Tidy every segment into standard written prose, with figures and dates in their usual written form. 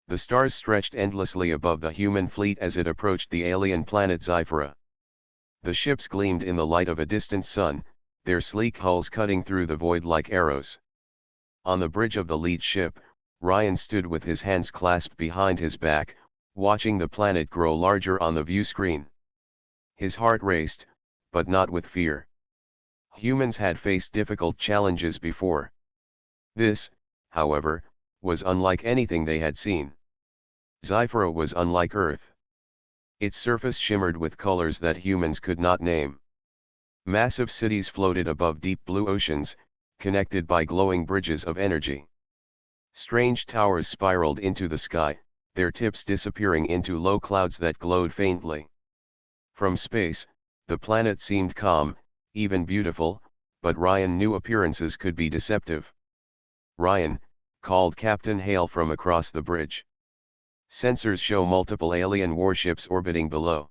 The stars stretched endlessly above the human fleet as it approached the alien planet Zyphera. The ships gleamed in the light of a distant sun, their sleek hulls cutting through the void like arrows. On the bridge of the lead ship, Ryan stood with his hands clasped behind his back, watching the planet grow larger on the view screen. His heart raced, but not with fear. Humans had faced difficult challenges before. This, however, was unlike anything they had seen. Zyphera was unlike Earth. Its surface shimmered with colors that humans could not name. Massive cities floated above deep blue oceans, connected by glowing bridges of energy. Strange towers spiraled into the sky, their tips disappearing into low clouds that glowed faintly. From space, the planet seemed calm, even beautiful, but Ryan knew appearances could be deceptive. "Ryan," called Captain Hale from across the bridge. "Sensors show multiple alien warships orbiting below.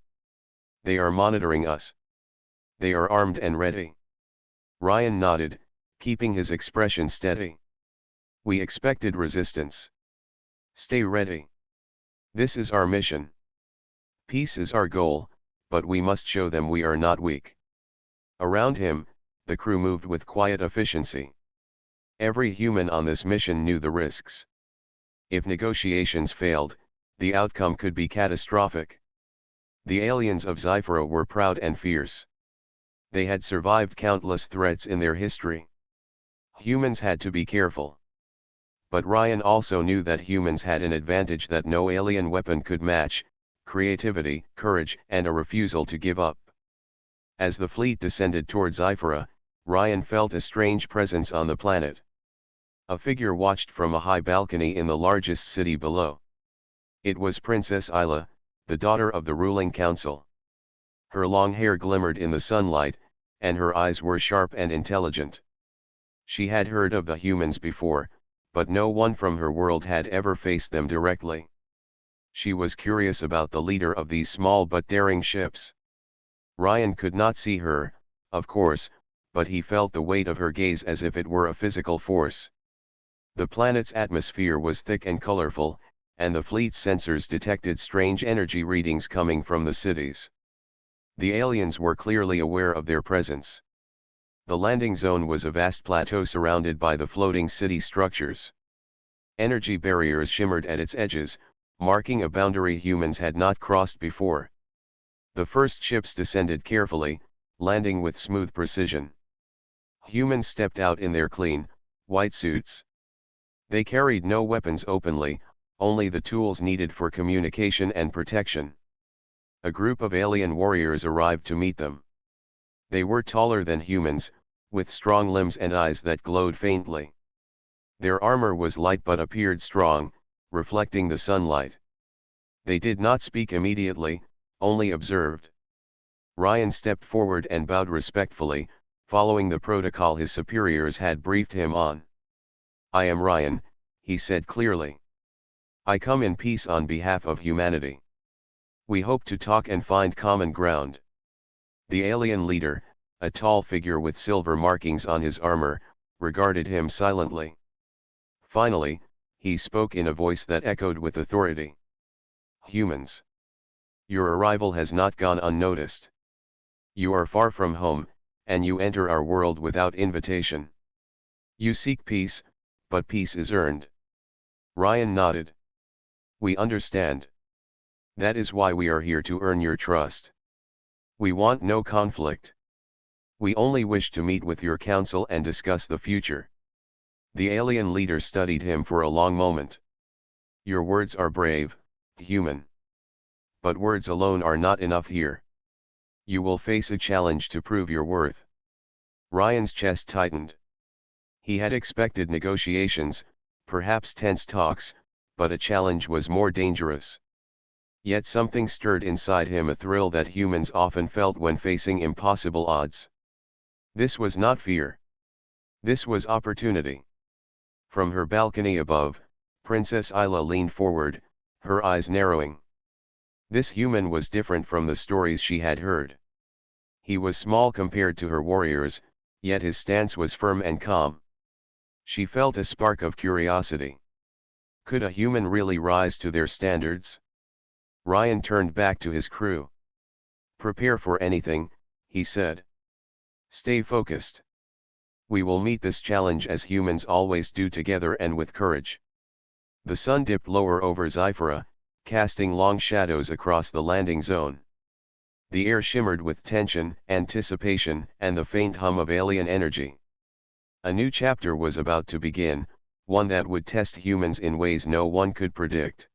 They are monitoring us. They are armed and ready." Ryan nodded, keeping his expression steady. "We expected resistance. Stay ready. This is our mission. Peace is our goal, but we must show them we are not weak." Around him, the crew moved with quiet efficiency. Every human on this mission knew the risks. If negotiations failed, the outcome could be catastrophic. The aliens of Zyphera were proud and fierce. They had survived countless threats in their history. Humans had to be careful. But Ryan also knew that humans had an advantage that no alien weapon could match: creativity, courage, and a refusal to give up. As the fleet descended toward Zyphera, Ryan felt a strange presence on the planet. A figure watched from a high balcony in the largest city below. It was Princess Isla, the daughter of the ruling council. Her long hair glimmered in the sunlight, and her eyes were sharp and intelligent. She had heard of the humans before, but no one from her world had ever faced them directly. She was curious about the leader of these small but daring ships. Ryan could not see her, of course, but he felt the weight of her gaze as if it were a physical force. The planet's atmosphere was thick and colorful, and the fleet's sensors detected strange energy readings coming from the cities. The aliens were clearly aware of their presence. The landing zone was a vast plateau surrounded by the floating city structures. Energy barriers shimmered at its edges, marking a boundary humans had not crossed before. The first ships descended carefully, landing with smooth precision. Humans stepped out in their clean, white suits. They carried no weapons openly, only the tools needed for communication and protection. A group of alien warriors arrived to meet them. They were taller than humans, with strong limbs and eyes that glowed faintly. Their armor was light but appeared strong, reflecting the sunlight. They did not speak immediately, only observed. Ryan stepped forward and bowed respectfully, following the protocol his superiors had briefed him on. "I am Ryan," he said clearly. "I come in peace on behalf of humanity. We hope to talk and find common ground." The alien leader, a tall figure with silver markings on his armor, regarded him silently. Finally, he spoke in a voice that echoed with authority. "Humans. Your arrival has not gone unnoticed. You are far from home, and you enter our world without invitation. You seek peace, but peace is earned." Ryan nodded. "We understand. That is why we are here, to earn your trust. We want no conflict. We only wish to meet with your council and discuss the future." The alien leader studied him for a long moment. "Your words are brave, human. But words alone are not enough here. You will face a challenge to prove your worth." Ryan's chest tightened. He had expected negotiations, perhaps tense talks, but a challenge was more dangerous. Yet something stirred inside him, a thrill that humans often felt when facing impossible odds. This was not fear. This was opportunity. From her balcony above, Princess Isla leaned forward, her eyes narrowing. This human was different from the stories she had heard. He was small compared to her warriors, yet his stance was firm and calm. She felt a spark of curiosity. Could a human really rise to their standards? Ryan turned back to his crew. Prepare for anything, he said. Stay focused. We will meet this challenge as humans always do, together and with courage. The sun dipped lower over Zyphera, casting long shadows across the landing zone. The air shimmered with tension, anticipation, and the faint hum of alien energy. A new chapter was about to begin, one that would test humans in ways no one could predict.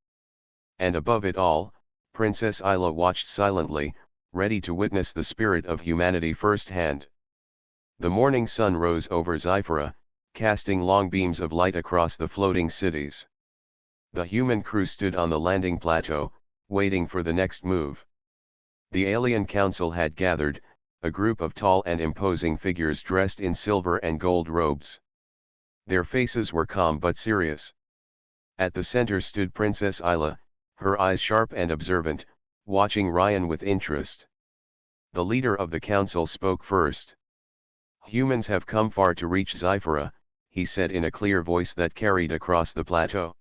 And above it all, Princess Isla watched silently, ready to witness the spirit of humanity firsthand. The morning sun rose over Zyphera, casting long beams of light across the floating cities. The human crew stood on the landing plateau, waiting for the next move. The alien council had gathered, a group of tall and imposing figures dressed in silver and gold robes. Their faces were calm but serious. At the center stood Princess Isla, her eyes sharp and observant, watching Ryan with interest. The leader of the council spoke first. Humans have come far to reach Zyphera, he said in a clear voice that carried across the plateau.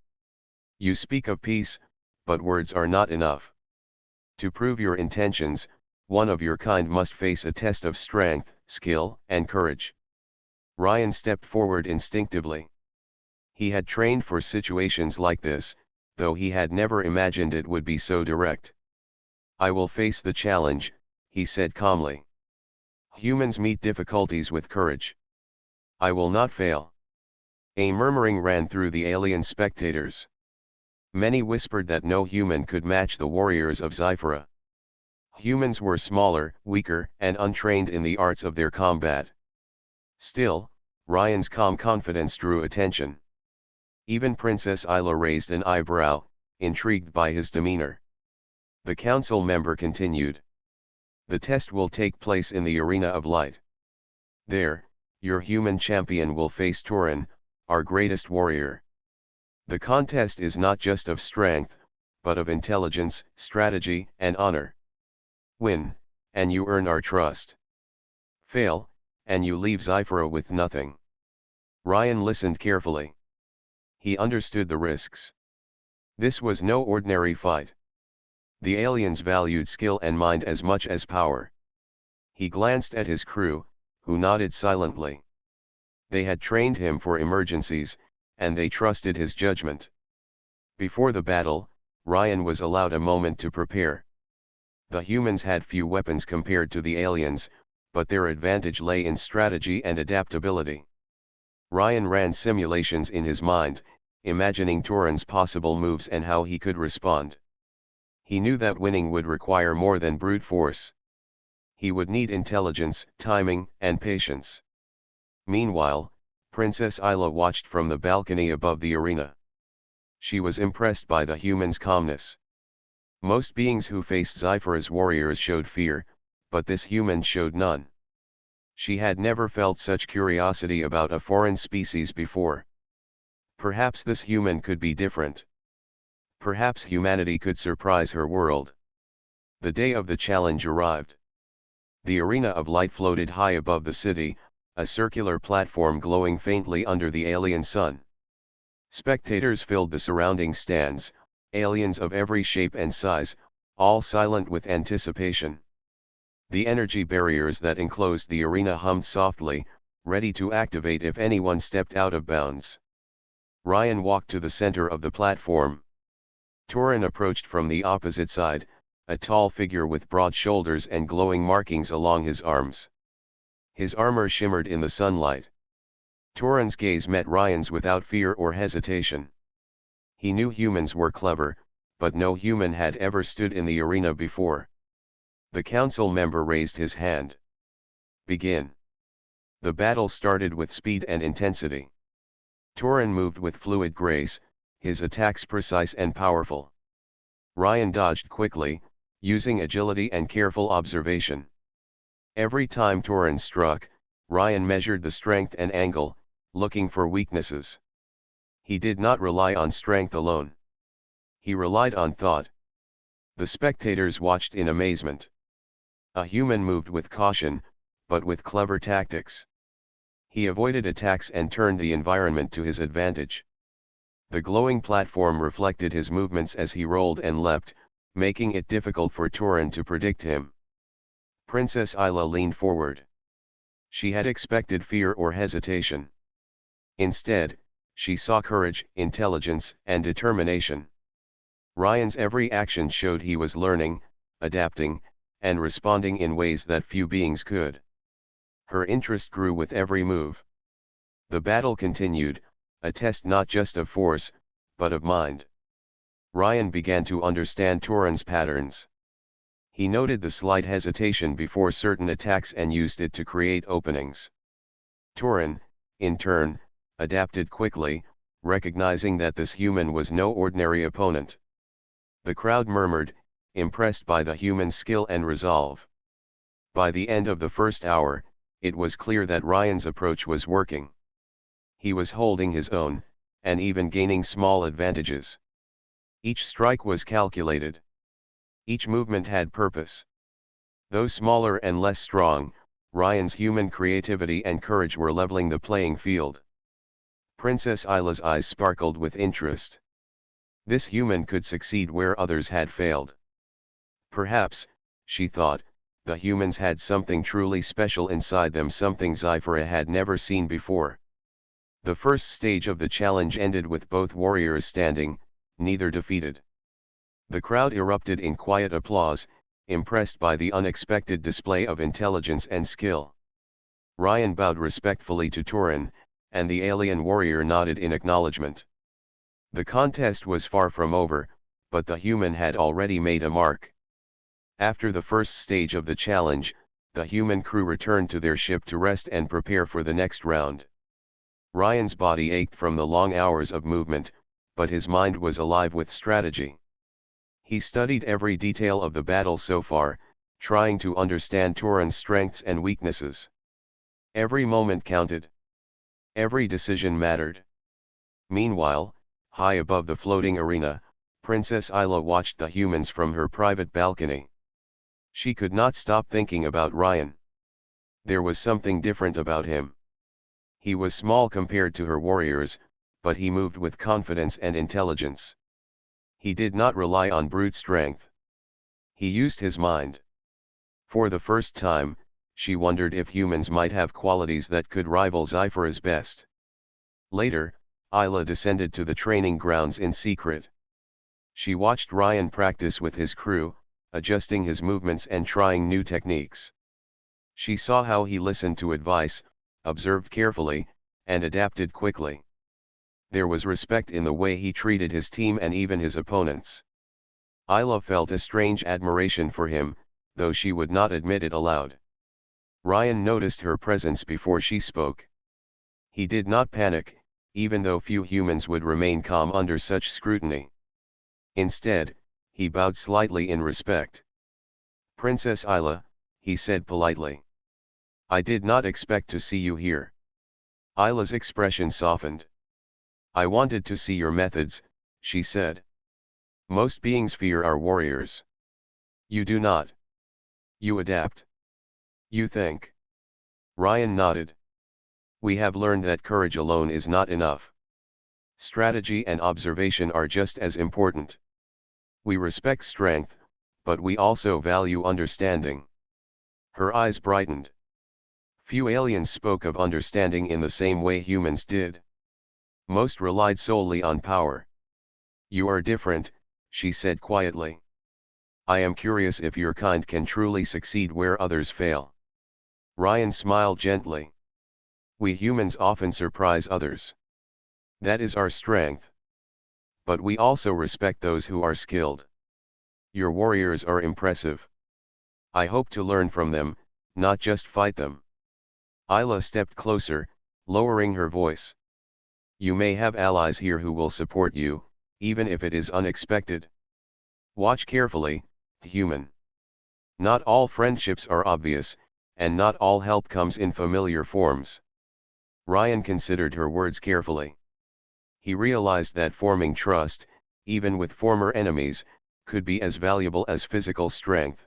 You speak of peace, but words are not enough. To prove your intentions, one of your kind must face a test of strength, skill, and courage. Ryan stepped forward instinctively. He had trained for situations like this, though he had never imagined it would be so direct. I will face the challenge, he said calmly. Humans meet difficulties with courage. I will not fail. A murmuring ran through the alien spectators. Many whispered that no human could match the warriors of Zyphera. Humans were smaller, weaker, and untrained in the arts of their combat. Still, Ryan's calm confidence drew attention. Even Princess Isla raised an eyebrow, intrigued by his demeanor. The council member continued. The test will take place in the arena of light. There, your human champion will face Torin, our greatest warrior. The contest is not just of strength, but of intelligence, strategy, and honor. Win, and you earn our trust. Fail, and you leave Zyphera with nothing. Ryan listened carefully. He understood the risks. This was no ordinary fight. The aliens valued skill and mind as much as power. He glanced at his crew, who nodded silently. They had trained him for emergencies, and they trusted his judgment. Before the battle, Ryan was allowed a moment to prepare. The humans had few weapons compared to the aliens, but their advantage lay in strategy and adaptability. Ryan ran simulations in his mind, imagining Torin's possible moves and how he could respond. He knew that winning would require more than brute force. He would need intelligence, timing, and patience. Meanwhile, Princess Isla watched from the balcony above the arena. She was impressed by the human's calmness. Most beings who faced Zyphera's warriors showed fear, but this human showed none. She had never felt such curiosity about a foreign species before. Perhaps this human could be different. Perhaps humanity could surprise her world. The day of the challenge arrived. The arena of light floated high above the city, a circular platform glowing faintly under the alien sun. Spectators filled the surrounding stands, aliens of every shape and size, all silent with anticipation. The energy barriers that enclosed the arena hummed softly, ready to activate if anyone stepped out of bounds. Ryan walked to the center of the platform. Torin approached from the opposite side, a tall figure with broad shoulders and glowing markings along his arms. His armor shimmered in the sunlight. Torin's gaze met Ryan's without fear or hesitation. He knew humans were clever, but no human had ever stood in the arena before. The council member raised his hand. Begin. The battle started with speed and intensity. Torin moved with fluid grace, his attacks precise and powerful. Ryan dodged quickly, using agility and careful observation. Every time Torin struck, Ryan measured the strength and angle, looking for weaknesses. He did not rely on strength alone. He relied on thought. The spectators watched in amazement. A human moved with caution, but with clever tactics. He avoided attacks and turned the environment to his advantage. The glowing platform reflected his movements as he rolled and leapt, making it difficult for Turin to predict him. Princess Isla leaned forward. She had expected fear or hesitation. Instead, she saw courage, intelligence, and determination. Ryan's every action showed he was learning, adapting, and responding in ways that few beings could. Her interest grew with every move. The battle continued, a test not just of force, but of mind. Ryan began to understand Turin's patterns. He noted the slight hesitation before certain attacks and used it to create openings. Turin, in turn, adapted quickly, recognizing that this human was no ordinary opponent. The crowd murmured, impressed by the human's skill and resolve. By the end of the first hour, it was clear that Ryan's approach was working. He was holding his own, and even gaining small advantages. Each strike was calculated. Each movement had purpose. Though smaller and less strong, Ryan's human creativity and courage were leveling the playing field. Princess Isla's eyes sparkled with interest. This human could succeed where others had failed. Perhaps, she thought, the humans had something truly special inside them, something Sci-Fi had never seen before. The first stage of the challenge ended with both warriors standing, neither defeated. The crowd erupted in quiet applause, impressed by the unexpected display of intelligence and skill. Ryan bowed respectfully to Turin, and the alien warrior nodded in acknowledgement. The contest was far from over, but the human had already made a mark. After the first stage of the challenge, the human crew returned to their ship to rest and prepare for the next round. Ryan's body ached from the long hours of movement, but his mind was alive with strategy. He studied every detail of the battle so far, trying to understand Turin's strengths and weaknesses. Every moment counted. Every decision mattered. Meanwhile, high above the floating arena, Princess Isla watched the humans from her private balcony. She could not stop thinking about Ryan. There was something different about him. He was small compared to her warriors, but he moved with confidence and intelligence. He did not rely on brute strength. He used his mind. For the first time, she wondered if humans might have qualities that could rival Sci-Fi's best. Later, Isla descended to the training grounds in secret. She watched Ryan practice with his crew, adjusting his movements and trying new techniques. She saw how he listened to advice, observed carefully, and adapted quickly. There was respect in the way he treated his team and even his opponents. Isla felt a strange admiration for him, though she would not admit it aloud. Ryan noticed her presence before she spoke. He did not panic, even though few humans would remain calm under such scrutiny. Instead, he bowed slightly in respect. "Princess Isla," he said politely. "I did not expect to see you here." Isla's expression softened. "I wanted to see your methods," she said. "Most beings fear our warriors. You do not. You adapt. You think." Ryan nodded. "We have learned that courage alone is not enough. Strategy and observation are just as important. We respect strength, but we also value understanding." Her eyes brightened. Few aliens spoke of understanding in the same way humans did. Most relied solely on power. "You are different," she said quietly. "I am curious if your kind can truly succeed where others fail." Ryan smiled gently. "We humans often surprise others. That is our strength. But we also respect those who are skilled. Your warriors are impressive. I hope to learn from them, not just fight them." Isla stepped closer, lowering her voice. "You may have allies here who will support you, even if it is unexpected. Watch carefully, human. Not all friendships are obvious, and not all help comes in familiar forms." Ryan considered her words carefully. He realized that forming trust, even with former enemies, could be as valuable as physical strength.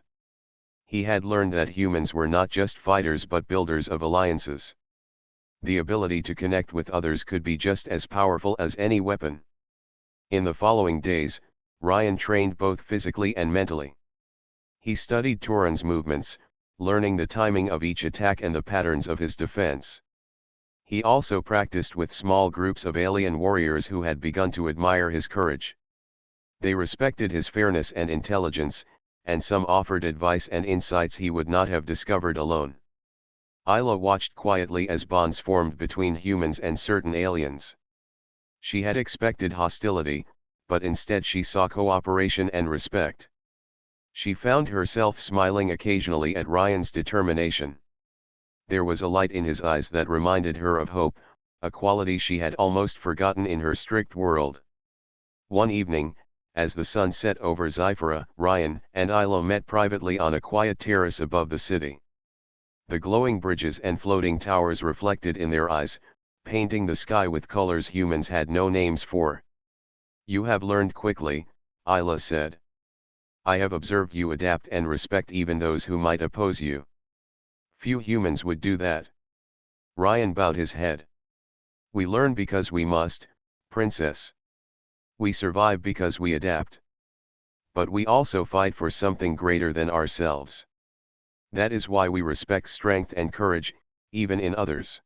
He had learned that humans were not just fighters but builders of alliances. The ability to connect with others could be just as powerful as any weapon. In the following days, Ryan trained both physically and mentally. He studied Turan's movements, learning the timing of each attack and the patterns of his defense. He also practiced with small groups of alien warriors who had begun to admire his courage. They respected his fairness and intelligence, and some offered advice and insights he would not have discovered alone. Isla watched quietly as bonds formed between humans and certain aliens. She had expected hostility, but instead she saw cooperation and respect. She found herself smiling occasionally at Ryan's determination. There was a light in his eyes that reminded her of hope, a quality she had almost forgotten in her strict world. One evening, as the sun set over Zyphera, Ryan and Isla met privately on a quiet terrace above the city. The glowing bridges and floating towers reflected in their eyes, painting the sky with colors humans had no names for. "You have learned quickly," Isla said. "I have observed you adapt and respect even those who might oppose you." "Few humans would do that." Ryan bowed his head. "We learn because we must, Princess. We survive because we adapt. But we also fight for something greater than ourselves. That is why we respect strength and courage, even in others."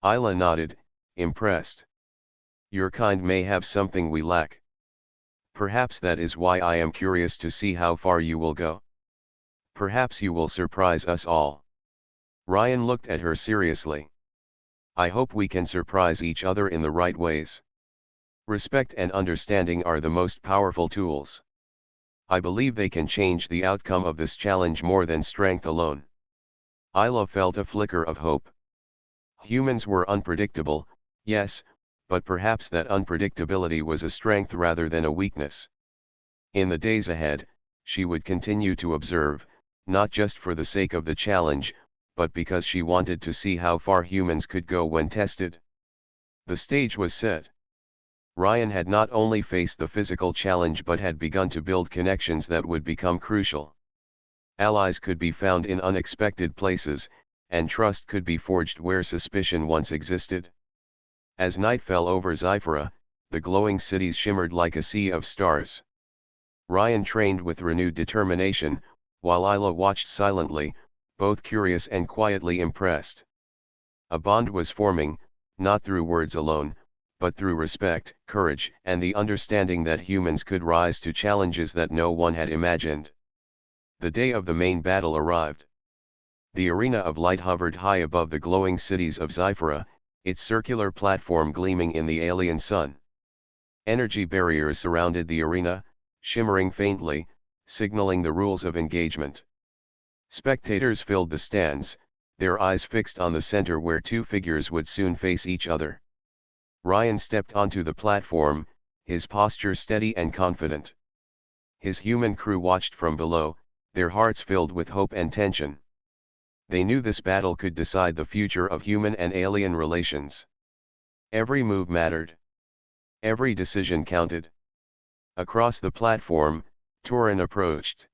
Isla nodded, impressed. "Your kind may have something we lack. Perhaps that is why I am curious to see how far you will go. Perhaps you will surprise us all." Ryan looked at her seriously. "I hope we can surprise each other in the right ways. Respect and understanding are the most powerful tools. I believe they can change the outcome of this challenge more than strength alone." Isla felt a flicker of hope. Humans were unpredictable, yes, but perhaps that unpredictability was a strength rather than a weakness. In the days ahead, she would continue to observe, not just for the sake of the challenge, but because she wanted to see how far humans could go when tested. The stage was set. Ryan had not only faced the physical challenge but had begun to build connections that would become crucial. Allies could be found in unexpected places, and trust could be forged where suspicion once existed. As night fell over Zyphera, the glowing cities shimmered like a sea of stars. Ryan trained with renewed determination, while Isla watched silently, both curious and quietly impressed. A bond was forming, not through words alone, but through respect, courage, and the understanding that humans could rise to challenges that no one had imagined. The day of the main battle arrived. The arena of light hovered high above the glowing cities of Zyphera, its circular platform gleaming in the alien sun. Energy barriers surrounded the arena, shimmering faintly, signaling the rules of engagement. Spectators filled the stands, their eyes fixed on the center where two figures would soon face each other. Ryan stepped onto the platform, his posture steady and confident. His human crew watched from below, their hearts filled with hope and tension. They knew this battle could decide the future of human and alien relations. Every move mattered. Every decision counted. Across the platform, Turan approached.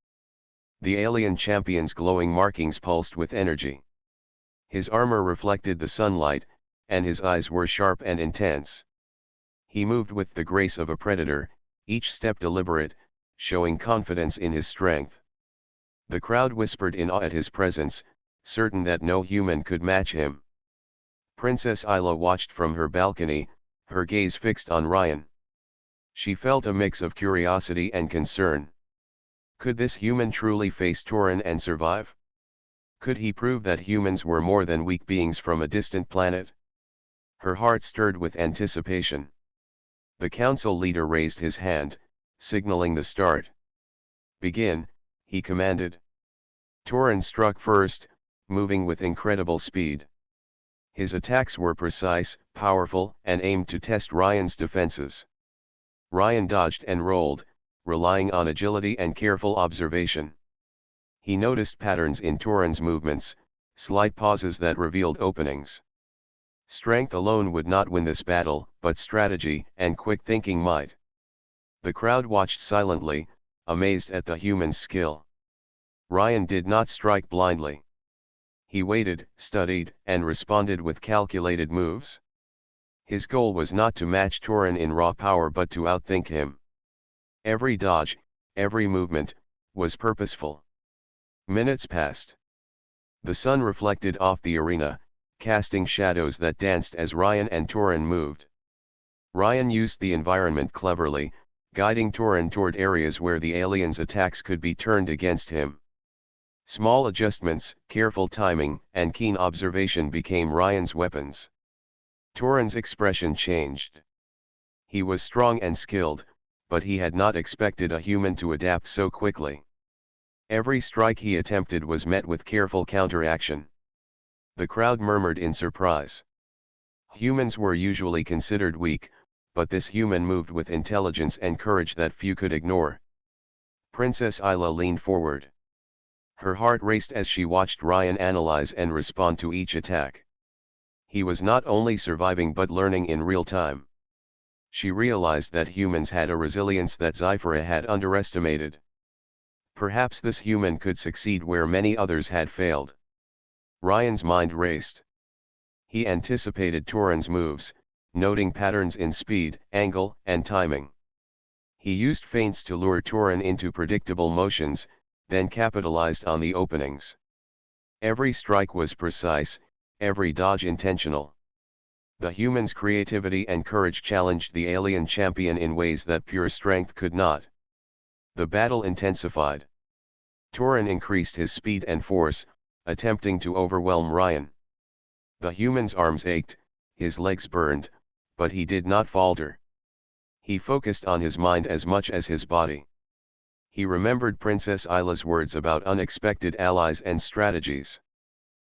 The alien champion's glowing markings pulsed with energy. His armor reflected the sunlight, and his eyes were sharp and intense. He moved with the grace of a predator, each step deliberate, showing confidence in his strength. The crowd whispered in awe at his presence, certain that no human could match him. Princess Isla watched from her balcony, her gaze fixed on Ryan. She felt a mix of curiosity and concern. Could this human truly face Turan and survive? Could he prove that humans were more than weak beings from a distant planet? Her heart stirred with anticipation. The council leader raised his hand, signaling the start. "Begin," he commanded. Turan struck first, moving with incredible speed. His attacks were precise, powerful, and aimed to test Ryan's defenses. Ryan dodged and rolled, relying on agility and careful observation. He noticed patterns in Turan's movements, slight pauses that revealed openings. Strength alone would not win this battle, but strategy and quick thinking might. The crowd watched silently, amazed at the human's skill. Ryan did not strike blindly. He waited, studied, and responded with calculated moves. His goal was not to match Torin in raw power but to outthink him. Every dodge, every movement, was purposeful. Minutes passed. The sun reflected off the arena, casting shadows that danced as Ryan and Torin moved. Ryan used the environment cleverly, guiding Torin toward areas where the aliens' attacks could be turned against him. Small adjustments, careful timing, and keen observation became Ryan's weapons. Torin's expression changed. He was strong and skilled, but he had not expected a human to adapt so quickly. Every strike he attempted was met with careful counteraction. The crowd murmured in surprise. Humans were usually considered weak, but this human moved with intelligence and courage that few could ignore. Princess Isla leaned forward. Her heart raced as she watched Ryan analyze and respond to each attack. He was not only surviving but learning in real time. She realized that humans had a resilience that Sci-Fi had underestimated. Perhaps this human could succeed where many others had failed. Ryan's mind raced. He anticipated Torin's moves, noting patterns in speed, angle, and timing. He used feints to lure Torin into predictable motions, then capitalized on the openings. Every strike was precise, every dodge intentional. The human's creativity and courage challenged the alien champion in ways that pure strength could not. The battle intensified. Torin increased his speed and force, attempting to overwhelm Ryan. The human's arms ached, his legs burned, but he did not falter. He focused on his mind as much as his body. He remembered Princess Isla's words about unexpected allies and strategies.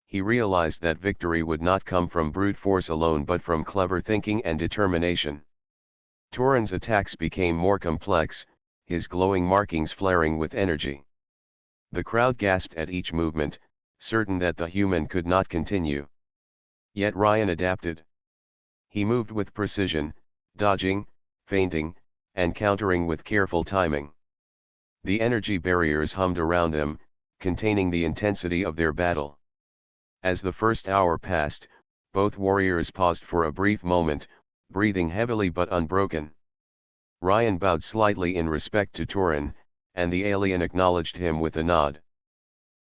He realized that victory would not come from brute force alone but from clever thinking and determination. Torin's attacks became more complex, his glowing markings flaring with energy. The crowd gasped at each movement, certain that the human could not continue. Yet Ryan adapted. He moved with precision, dodging, feinting, and countering with careful timing. The energy barriers hummed around them, containing the intensity of their battle. As the first hour passed, both warriors paused for a brief moment, breathing heavily but unbroken. Ryan bowed slightly in respect to Torin, and the alien acknowledged him with a nod.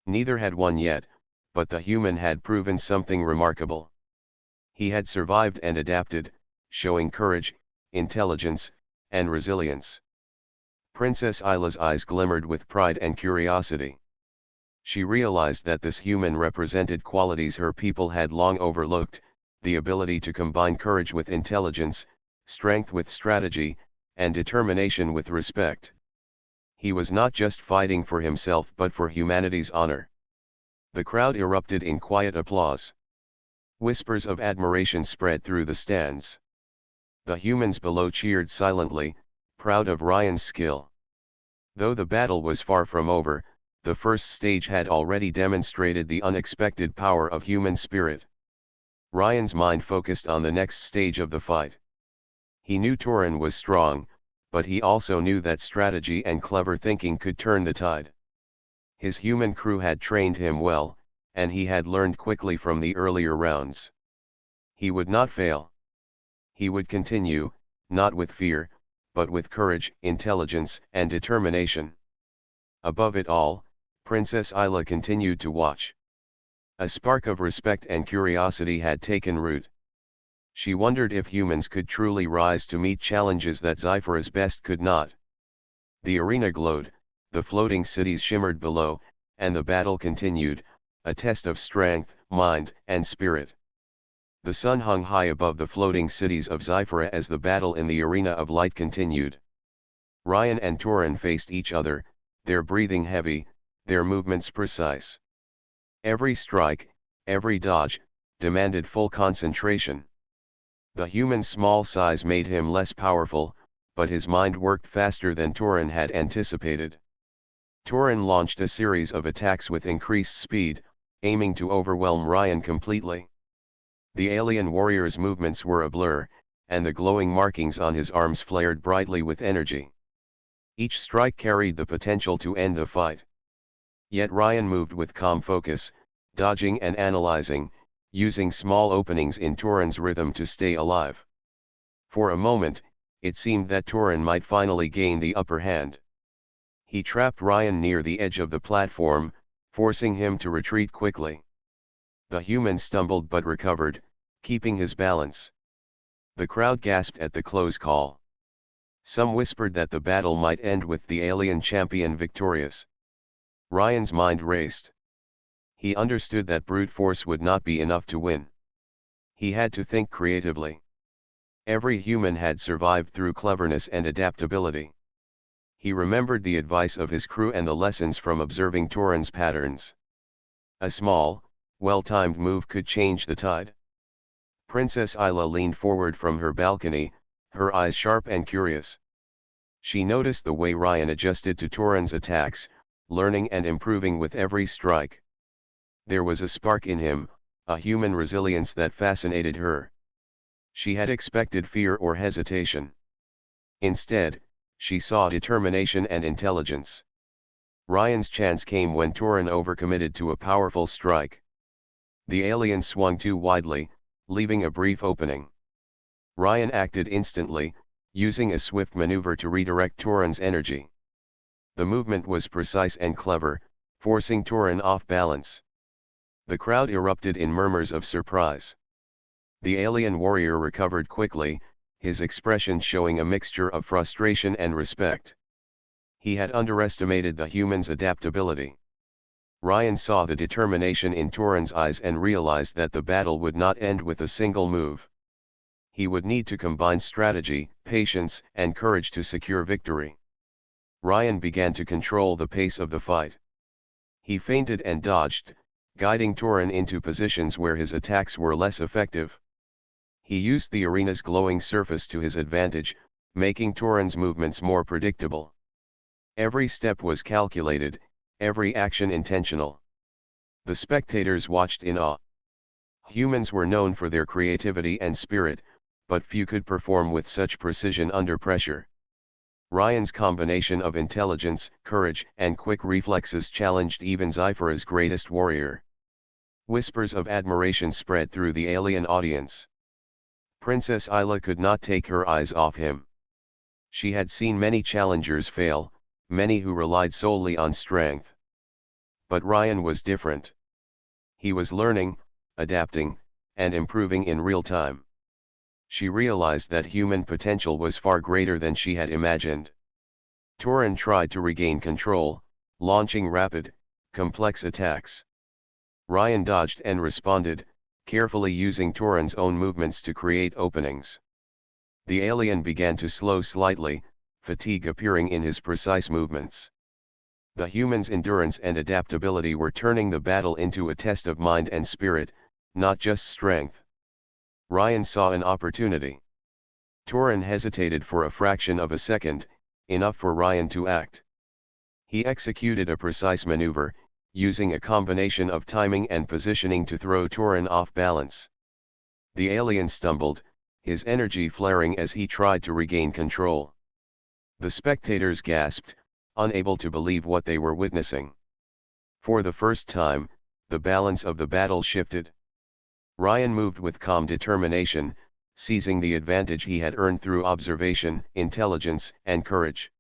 Neither had won yet, but the human had proven something remarkable. He had survived and adapted, showing courage, intelligence, and resilience. Princess Isla's eyes glimmered with pride and curiosity. She realized that this human represented qualities her people had long overlooked, the ability to combine courage with intelligence, strength with strategy, and determination with respect. He was not just fighting for himself but for humanity's honor. The crowd erupted in quiet applause. Whispers of admiration spread through the stands. The humans below cheered silently, proud of Ryan's skill. Though the battle was far from over, the first stage had already demonstrated the unexpected power of human spirit. Ryan's mind focused on the next stage of the fight. He knew Torin was strong, but he also knew that strategy and clever thinking could turn the tide. His human crew had trained him well, and he had learned quickly from the earlier rounds. He would not fail. He would continue, not with fear, but with courage, intelligence, and determination. Above it all, Princess Isla continued to watch. A spark of respect and curiosity had taken root. She wondered if humans could truly rise to meet challenges that Sci-Fi's best could not. The arena glowed, the floating cities shimmered below, and the battle continued, a test of strength, mind, and spirit. The sun hung high above the floating cities of Sci-Fi as the battle in the arena of light continued. Ryan and Torin faced each other, their breathing heavy, their movements precise. Every strike, every dodge, demanded full concentration. The human's small size made him less powerful, but his mind worked faster than Torin had anticipated. Torin launched a series of attacks with increased speed, aiming to overwhelm Ryan completely. The alien warrior's movements were a blur, and the glowing markings on his arms flared brightly with energy. Each strike carried the potential to end the fight. Yet Ryan moved with calm focus, dodging and analyzing, using small openings in Torin's rhythm to stay alive. For a moment, it seemed that Torin might finally gain the upper hand. He trapped Ryan near the edge of the platform, forcing him to retreat quickly. The human stumbled but recovered, keeping his balance. The crowd gasped at the close call. Some whispered that the battle might end with the alien champion victorious. Ryan's mind raced. He understood that brute force would not be enough to win. He had to think creatively. Every human had survived through cleverness and adaptability. He remembered the advice of his crew and the lessons from observing Torin's patterns. A small, well-timed move could change the tide. Princess Isla leaned forward from her balcony, her eyes sharp and curious. She noticed the way Ryan adjusted to Torin's attacks, learning and improving with every strike. There was a spark in him, a human resilience that fascinated her. She had expected fear or hesitation. Instead, she saw determination and intelligence. Ryan's chance came when Torin overcommitted to a powerful strike. The alien swung too widely, leaving a brief opening. Ryan acted instantly, using a swift maneuver to redirect Torin's energy. The movement was precise and clever, forcing Torin off balance. The crowd erupted in murmurs of surprise. The alien warrior recovered quickly, his expression showing a mixture of frustration and respect. He had underestimated the human's adaptability. Ryan saw the determination in Torin's eyes and realized that the battle would not end with a single move. He would need to combine strategy, patience, and courage to secure victory. Ryan began to control the pace of the fight. He feinted and dodged, guiding Torin into positions where his attacks were less effective. He used the arena's glowing surface to his advantage, making Torin's movements more predictable. Every step was calculated, every action intentional. The spectators watched in awe. Humans were known for their creativity and spirit, but few could perform with such precision under pressure. Ryan's combination of intelligence, courage, and quick reflexes challenged even Zyphra's greatest warrior. Whispers of admiration spread through the alien audience. Princess Isla could not take her eyes off him. She had seen many challengers fail, many who relied solely on strength. But Ryan was different. He was learning, adapting, and improving in real time. She realized that human potential was far greater than she had imagined. Torin tried to regain control, launching rapid, complex attacks. Ryan dodged and responded, carefully using Torin's own movements to create openings. The alien began to slow slightly, fatigue appearing in his precise movements. The human's endurance and adaptability were turning the battle into a test of mind and spirit, not just strength. Ryan saw an opportunity. Torin hesitated for a fraction of a second, enough for Ryan to act. He executed a precise maneuver, using a combination of timing and positioning to throw Torin off balance. The alien stumbled, his energy flaring as he tried to regain control. The spectators gasped, unable to believe what they were witnessing. For the first time, the balance of the battle shifted. Ryan moved with calm determination, seizing the advantage he had earned through observation, intelligence, and courage.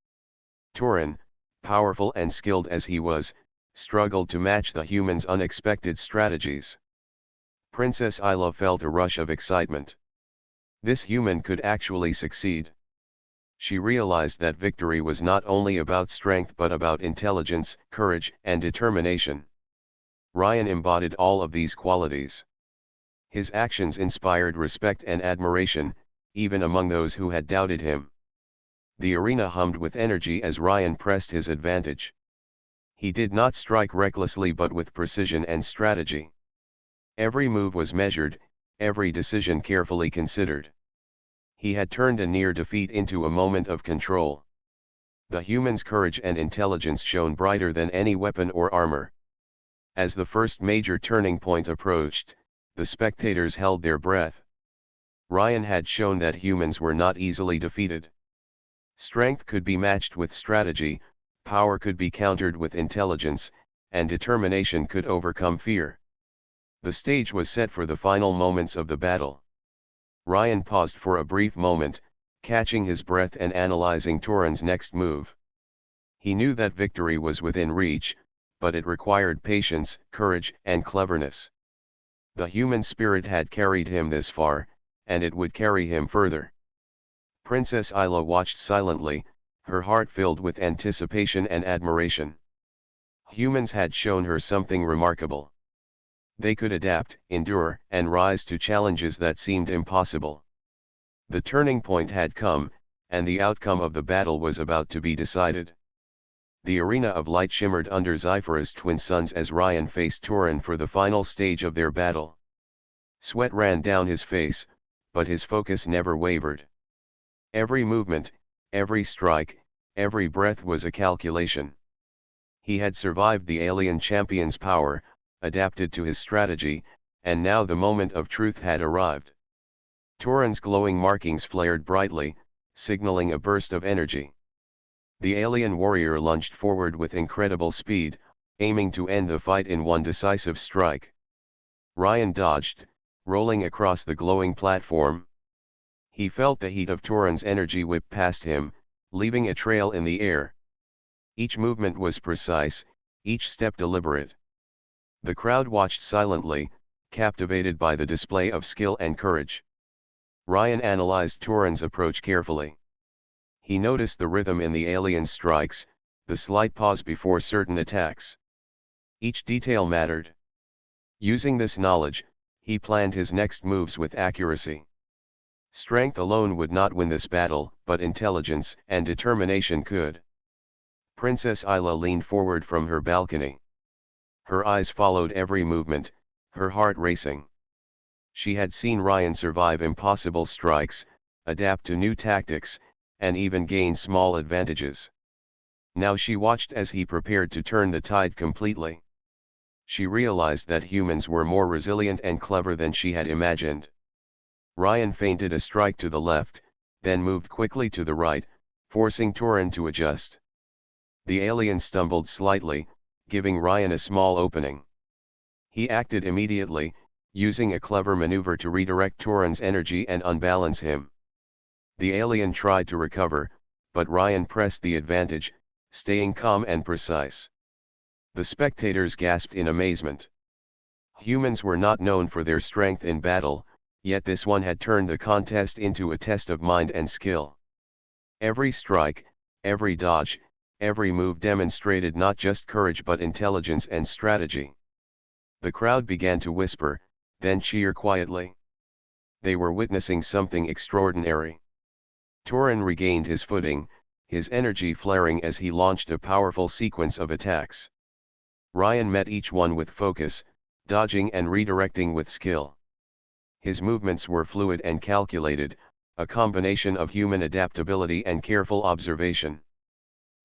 Torin, powerful and skilled as he was, struggled to match the human's unexpected strategies. Princess Isla felt a rush of excitement. This human could actually succeed. She realized that victory was not only about strength but about intelligence, courage, and determination. Ryan embodied all of these qualities. His actions inspired respect and admiration, even among those who had doubted him. The arena hummed with energy as Ryan pressed his advantage. He did not strike recklessly but with precision and strategy. Every move was measured, every decision carefully considered. He had turned a near defeat into a moment of control. The human's courage and intelligence shone brighter than any weapon or armor. As the first major turning point approached, the spectators held their breath. Ryan had shown that humans were not easily defeated. Strength could be matched with strategy, power could be countered with intelligence, and determination could overcome fear. The stage was set for the final moments of the battle. Ryan paused for a brief moment, catching his breath and analyzing Torin's next move. He knew that victory was within reach, but it required patience, courage, and cleverness. The human spirit had carried him this far, and it would carry him further. Princess Isla watched silently, her heart filled with anticipation and admiration. Humans had shown her something remarkable. They could adapt, endure, and rise to challenges that seemed impossible. The turning point had come, and the outcome of the battle was about to be decided. The arena of light shimmered under Zyphera's twin suns as Ryan faced Torin for the final stage of their battle. Sweat ran down his face, but his focus never wavered. Every movement, every strike, every breath was a calculation. He had survived the alien champion's power, adapted to his strategy, and now the moment of truth had arrived. Torin's glowing markings flared brightly, signaling a burst of energy. The alien warrior lunged forward with incredible speed, aiming to end the fight in one decisive strike. Ryan dodged, rolling across the glowing platform. He felt the heat of Torin's energy whip past him, leaving a trail in the air. Each movement was precise, each step deliberate. The crowd watched silently, captivated by the display of skill and courage. Ryan analyzed Torin's approach carefully. He noticed the rhythm in the alien's strikes, the slight pause before certain attacks. Each detail mattered. Using this knowledge, he planned his next moves with accuracy. Strength alone would not win this battle, but intelligence and determination could. Princess Isla leaned forward from her balcony. Her eyes followed every movement, her heart racing. She had seen Ryan survive impossible strikes, adapt to new tactics, and even gain small advantages. Now she watched as he prepared to turn the tide completely. She realized that humans were more resilient and clever than she had imagined. Ryan feinted a strike to the left, then moved quickly to the right, forcing Torin to adjust. The alien stumbled slightly, giving Ryan a small opening. He acted immediately, using a clever maneuver to redirect Torin's energy and unbalance him. The alien tried to recover, but Ryan pressed the advantage, staying calm and precise. The spectators gasped in amazement. Humans were not known for their strength in battle, yet this one had turned the contest into a test of mind and skill. Every strike, every dodge, every move demonstrated not just courage but intelligence and strategy. The crowd began to whisper, then cheer quietly. They were witnessing something extraordinary. Torin regained his footing, his energy flaring as he launched a powerful sequence of attacks. Ryan met each one with focus, dodging and redirecting with skill. His movements were fluid and calculated, a combination of human adaptability and careful observation.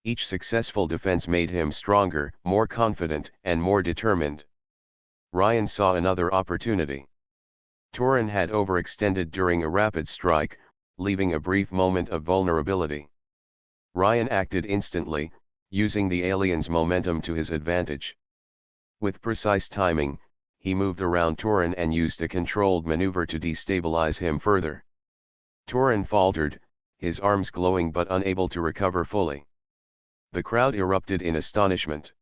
Each successful defense made him stronger, more confident, and more determined. Ryan saw another opportunity. Torin had overextended during a rapid strike, leaving a brief moment of vulnerability. Ryan acted instantly, using the alien's momentum to his advantage. With precise timing, he moved around Torin and used a controlled maneuver to destabilize him further. Torin faltered, his arms glowing but unable to recover fully. The crowd erupted in astonishment.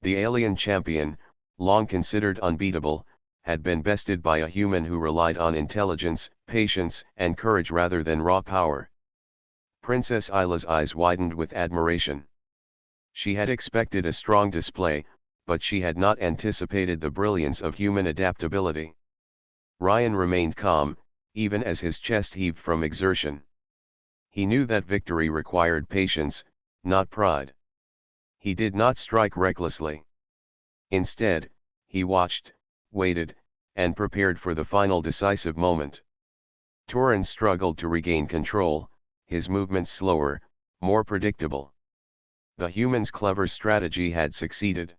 The alien champion, long considered unbeatable, had been bested by a human who relied on intelligence, patience, and courage rather than raw power. Princess Isla's eyes widened with admiration. She had expected a strong display, but she had not anticipated the brilliance of human adaptability. Ryan remained calm, even as his chest heaved from exertion. He knew that victory required patience, not pride. He did not strike recklessly. Instead, he watched, waited, and prepared for the final decisive moment. Torin struggled to regain control, his movements slower, more predictable. The human's clever strategy had succeeded.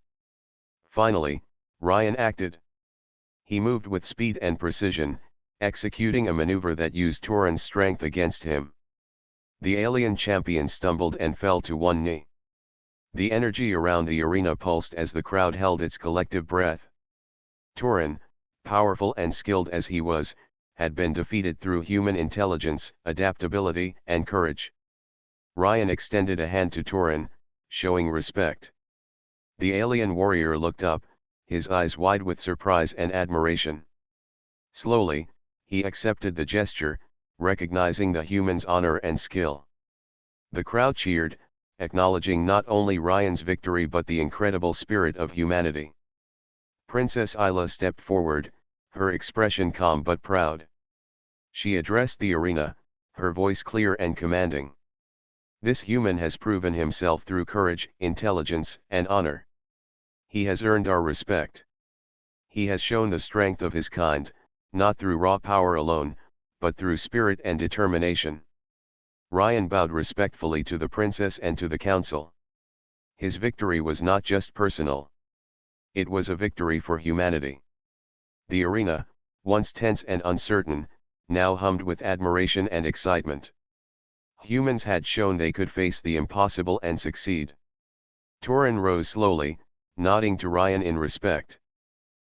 Finally, Ryan acted. He moved with speed and precision, executing a maneuver that used Torin's strength against him. The alien champion stumbled and fell to one knee. The energy around the arena pulsed as the crowd held its collective breath. Torin, powerful and skilled as he was, had been defeated through human intelligence, adaptability, and courage. Ryan extended a hand to Turin, showing respect. The alien warrior looked up, his eyes wide with surprise and admiration. Slowly, he accepted the gesture, recognizing the human's honor and skill. The crowd cheered, acknowledging not only Ryan's victory but the incredible spirit of humanity. Princess Isla stepped forward, her expression calm but proud. She addressed the arena, her voice clear and commanding. This human has proven himself through courage, intelligence, and honor. He has earned our respect. He has shown the strength of his kind, not through raw power alone, but through spirit and determination. Ryan bowed respectfully to the princess and to the council. His victory was not just personal. It was a victory for humanity. The arena, once tense and uncertain, now hummed with admiration and excitement. Humans had shown they could face the impossible and succeed. Turin rose slowly, nodding to Ryan in respect.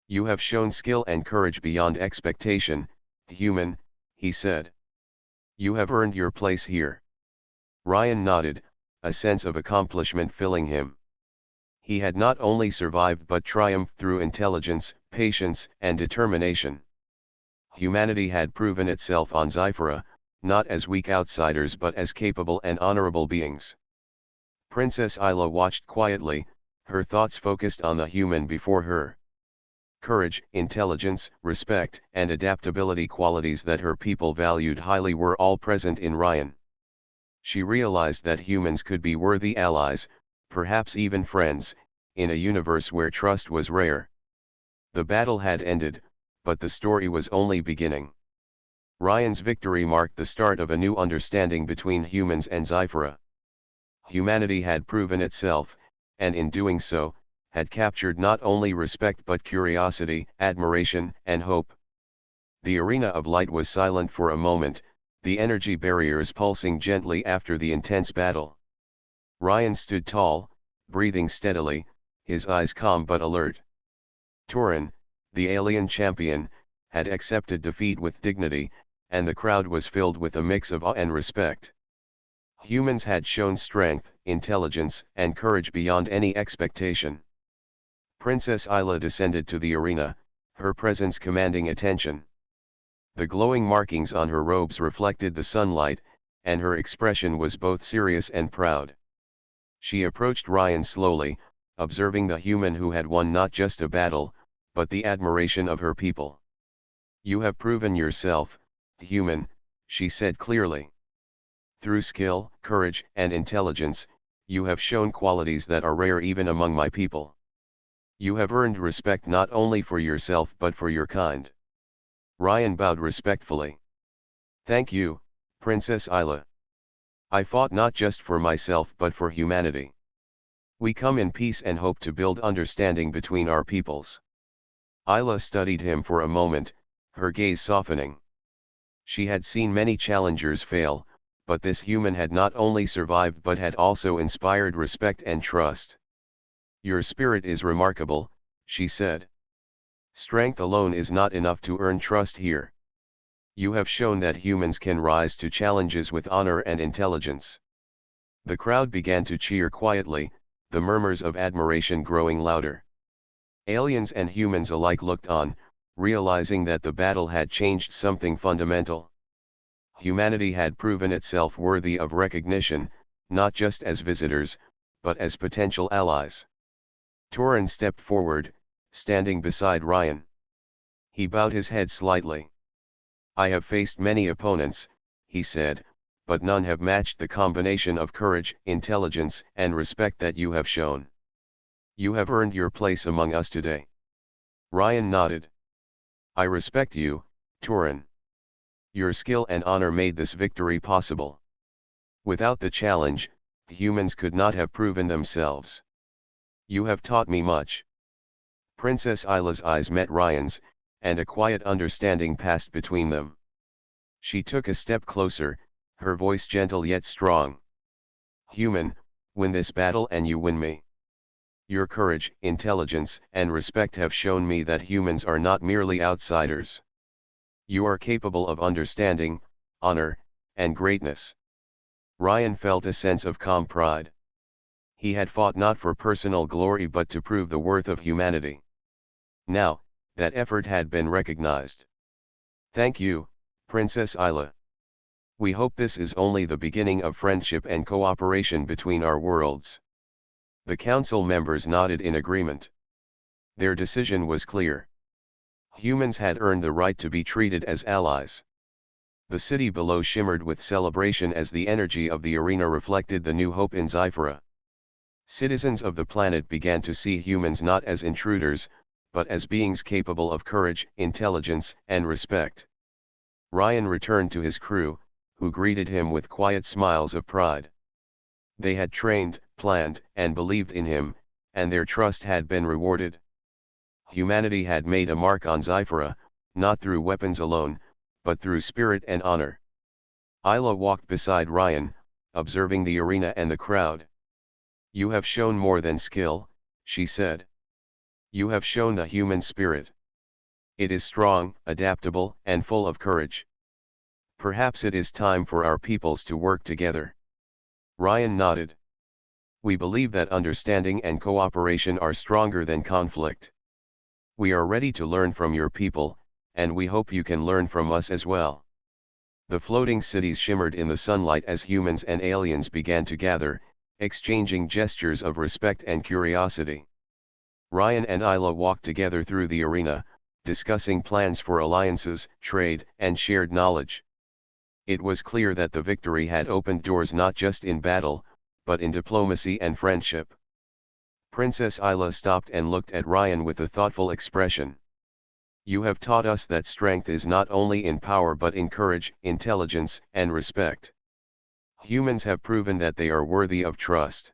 "You have shown skill and courage beyond expectation, human," he said. "You have earned your place here." Ryan nodded, a sense of accomplishment filling him. He had not only survived but triumphed through intelligence, patience, and determination. Humanity had proven itself on Zyphera, not as weak outsiders but as capable and honorable beings. Princess Isla watched quietly, her thoughts focused on the human before her. Courage, intelligence, respect, and adaptability, qualities that her people valued highly, were all present in Ryan. She realized that humans could be worthy allies, perhaps even friends, in a universe where trust was rare. The battle had ended, but the story was only beginning. Ryan's victory marked the start of a new understanding between humans and Zyphera. Humanity had proven itself, and in doing so, had captured not only respect but curiosity, admiration, and hope. The arena of light was silent for a moment, the energy barriers pulsing gently after the intense battle. Ryan stood tall, breathing steadily, his eyes calm but alert. Turin, the alien champion, had accepted defeat with dignity, and the crowd was filled with a mix of awe and respect. Humans had shown strength, intelligence, and courage beyond any expectation. Princess Isla descended to the arena, her presence commanding attention. The glowing markings on her robes reflected the sunlight, and her expression was both serious and proud. She approached Ryan slowly, observing the human who had won not just a battle, but the admiration of her people. "You have proven yourself, human," she said clearly. "Through skill, courage, and intelligence, you have shown qualities that are rare even among my people. You have earned respect not only for yourself but for your kind." Ryan bowed respectfully. "Thank you, Princess Isla. I fought not just for myself but for humanity. We come in peace and hope to build understanding between our peoples." Isla studied him for a moment, her gaze softening. She had seen many challengers fail, but this human had not only survived but had also inspired respect and trust. "Your spirit is remarkable," she said. "Strength alone is not enough to earn trust here. You have shown that humans can rise to challenges with honor and intelligence." The crowd began to cheer quietly, the murmurs of admiration growing louder. Aliens and humans alike looked on, realizing that the battle had changed something fundamental. Humanity had proven itself worthy of recognition, not just as visitors, but as potential allies. Turin stepped forward, standing beside Ryan. He bowed his head slightly. "I have faced many opponents," he said, "but none have matched the combination of courage, intelligence, and respect that you have shown. You have earned your place among us today." Ryan nodded. "I respect you, Turin. Your skill and honor made this victory possible. Without the challenge, humans could not have proven themselves. You have taught me much." Princess Isla's eyes met Ryan's, and a quiet understanding passed between them. She took a step closer, her voice gentle yet strong. "Human, win this battle and you win me. Your courage, intelligence, and respect have shown me that humans are not merely outsiders. You are capable of understanding, honor, and greatness. Ryan felt a sense of calm pride. He had fought not for personal glory but to prove the worth of humanity. Now, that effort had been recognized. Thank you, Princess Isla. We hope this is only the beginning of friendship and cooperation between our worlds. The council members nodded in agreement. Their decision was clear. Humans had earned the right to be treated as allies. The city below shimmered with celebration as the energy of the arena reflected the new hope in Sci-Fi. Citizens of the planet began to see humans not as intruders, but as beings capable of courage, intelligence, and respect. Ryan returned to his crew, who greeted him with quiet smiles of pride. They had trained, planned, and believed in him, and their trust had been rewarded. Humanity had made a mark on Sci-Fi, not through weapons alone, but through spirit and honor. Isla walked beside Ryan, observing the arena and the crowd. You have shown more than skill, she said. You have shown the human spirit. It is strong, adaptable, and full of courage. Perhaps it is time for our peoples to work together. Ryan nodded. We believe that understanding and cooperation are stronger than conflict. We are ready to learn from your people, and we hope you can learn from us as well. The floating cities shimmered in the sunlight as humans and aliens began to gather, exchanging gestures of respect and curiosity. Ryan and Isla walked together through the arena, discussing plans for alliances, trade, and shared knowledge. It was clear that the victory had opened doors not just in battle, but in diplomacy and friendship. Princess Isla stopped and looked at Ryan with a thoughtful expression. You have taught us that strength is not only in power but in courage, intelligence, and respect. Humans have proven that they are worthy of trust.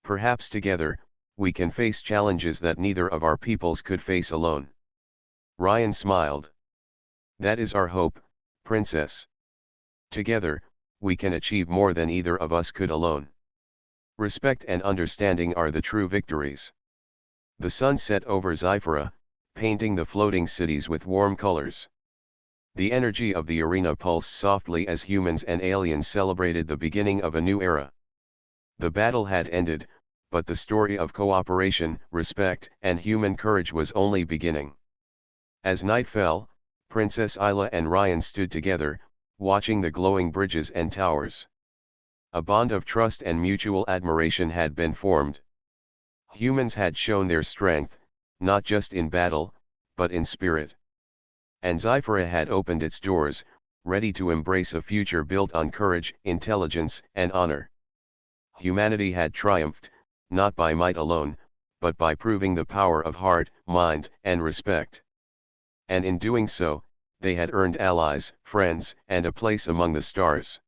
Perhaps together, we can face challenges that neither of our peoples could face alone. Ryan smiled. That is our hope, Princess. Together, we can achieve more than either of us could alone. Respect and understanding are the true victories. The sun set over Sci-Fi, painting the floating cities with warm colors. The energy of the arena pulsed softly as humans and aliens celebrated the beginning of a new era. The battle had ended, but the story of cooperation, respect, and human courage was only beginning. As night fell, Princess Isla and Ryan stood together, watching the glowing bridges and towers. A bond of trust and mutual admiration had been formed. Humans had shown their strength, not just in battle, but in spirit. And Sci-Fi had opened its doors, ready to embrace a future built on courage, intelligence, and honor. Humanity had triumphed, not by might alone, but by proving the power of heart, mind, and respect. And in doing so, they had earned allies, friends, and a place among the stars.